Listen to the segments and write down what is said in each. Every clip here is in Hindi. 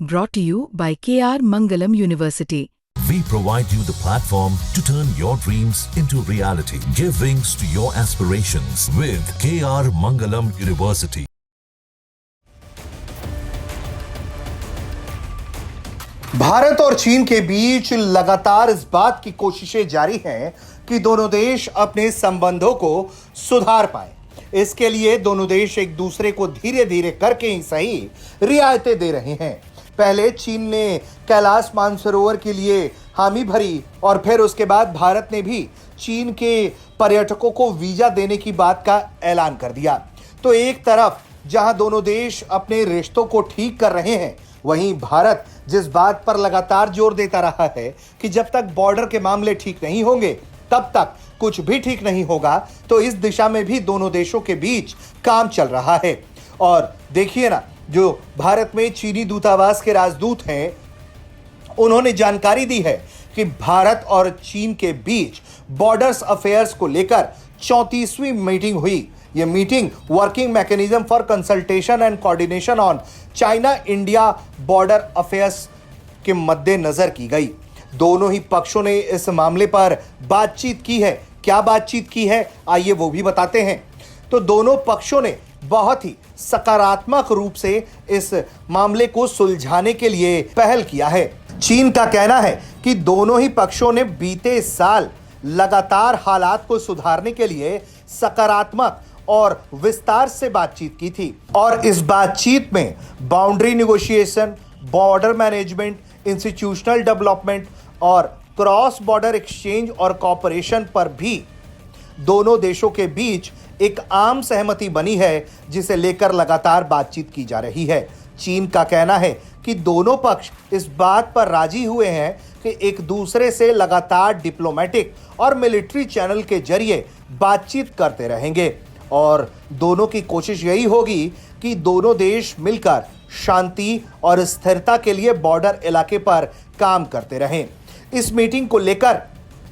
Brought to you by KR Mangalam University. We provide you the platform to turn your dreams into reality. Give wings to your aspirations with KR Mangalam University. Bharat और चीन के बीच लगातार इस बात की कोशिशें जारी हैं कि दोनों देश अपने संबंधों को सुधार पाए। इसके लिए दोनों देश एक दूसरे को धीरे धीरे करके ही सही रियायतें दे रहे हैं। पहले चीन ने कैलाश मानसरोवर के लिए हामी भरी और फिर उसके बाद भारत ने भी चीन के पर्यटकों को वीजा देने की बात का ऐलान कर दिया। तो एक तरफ जहां दोनों देश अपने रिश्तों को ठीक कर रहे हैं, वहीं भारत जिस बात पर लगातार जोर देता रहा है कि जब तक बॉर्डर के मामले ठीक नहीं होंगे तब तक कुछ भी ठीक नहीं होगा, तो इस दिशा में भी दोनों देशों के बीच काम चल रहा है। और देखिए ना, जो भारत में चीनी दूतावास के राजदूत हैं, उन्होंने जानकारी दी है कि भारत और चीन के बीच बॉर्डर्स अफेयर्स को लेकर 34वीं मीटिंग हुई। यह meeting working mechanism for consultation and coordination on China India border affairs के मद्देनजर की गई। दोनों ही पक्षों ने इस मामले पर बातचीत की है। क्या बातचीत की है, आइए वो भी बताते हैं। तो दोनों पक्षों ने बहुत ही सकारात्मक रूप से इस मामले को सुलझाने के लिए पहल किया है। चीन का कहना है कि दोनों ही पक्षों ने बीते साल लगातार हालात को सुधारने के लिए सकारात्मक और विस्तार से बातचीत की थी और इस बातचीत में boundary negotiation, border management, institutional development और क्रॉस बॉर्डर एक्सचेंज और कॉपरेशन पर भी दोनों देशों के बीच एक आम सहमति बनी है, जिसे लेकर लगातार बातचीत की जा रही है। चीन का कहना है कि दोनों पक्ष इस बात पर राजी हुए हैं कि एक दूसरे से लगातार डिप्लोमेटिक और मिलिट्री चैनल के जरिए बातचीत करते रहेंगे और दोनों की कोशिश यही होगी कि दोनों देश मिलकर शांति और स्थिरता के लिए बॉर्डर इलाके पर काम करते रहें। इस मीटिंग को लेकर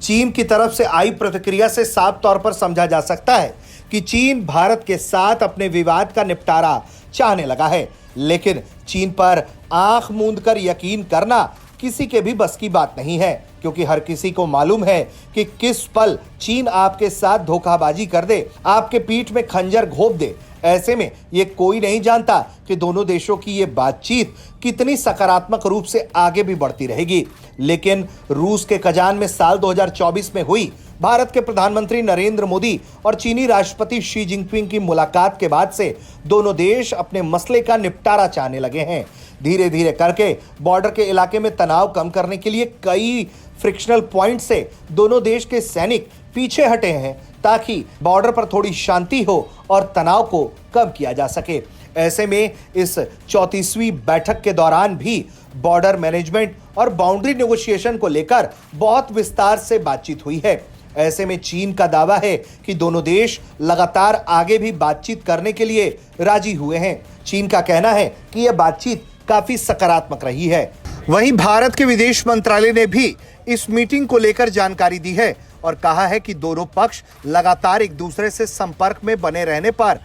चीन की तरफ से आई प्रतिक्रिया से साफ तौर पर समझा जा सकता है कि चीन भारत के साथ अपने विवाद का निपटारा चाहने लगा है, लेकिन चीन पर आंख मूंद कर यकीन करना किसी के भी बस की बात नहीं है, क्योंकि हर किसी को मालूम है कि किस पल चीन आपके साथ धोखाबाजी कर दे, आपके पीठ में खंजर घोंप दे। ऐसे में ये कोई नहीं जानता कि दोनों देशों की ये बातचीत कितनी सकारात्मक रूप से आगे भी बढ़ती रहेगी। लेकिन रूस के कजान में साल 2024 में हुई भारत के प्रधानमंत्री नरेंद्र मोदी और चीनी राष्ट्रपति शी जिनपिंग की मुलाकात के बाद से दोनों देश अपने मसले का निपटारा चाहने लगे हैं। धीरे धीरे करके बॉर्डर के इलाके में तनाव कम करने के लिए कई फ्रिक्शनल पॉइंट से दोनों देश के सैनिक पीछे हटे हैं, ताकि बॉर्डर पर थोड़ी शांति हो और तनाव को कम किया जा सके। ऐसे में इस 34वीं बैठक के दौरान भी बॉर्डर मैनेजमेंट और बाउंड्री नेगोशिएशन को लेकर बहुत विस्तार से बातचीत हुई है। ऐसे में चीन का दावा है कि दोनों देश लगातार आगे भी बातचीत करने के लिए राजी हुए हैं। चीन का कहना है कि यह बातचीत काफी सकारात्मक रही है। वहीं भारत के विदेश मंत्रालय ने भी इस मीटिंग को लेकर जानकारी दी है और कहा है कि दोनों पक्ष लगातार एक दूसरे से संपर्क में बने रहने पर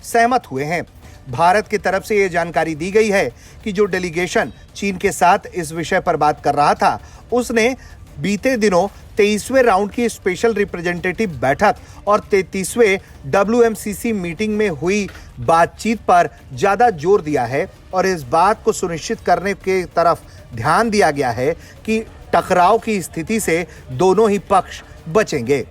सहमत हुए हैं। भारत की तरफ से यह जानकारी दी गई है कि जो डेलीगेशन चीन के साथ इस विषय पर बात कर रहा था, उसने बीते दिनों 23वें राउंड की स्पेशल रिप्रेजेंटेटिव बैठक और 33वें WMCC मीटिंग में हुई बातचीत पर ज्यादा जोर दिया है और इस बात को सुनिश्चित करने के तरफ ध्यान दिया गया है कि टकराव की स्थिति से दोनों ही पक्ष बचेंगे।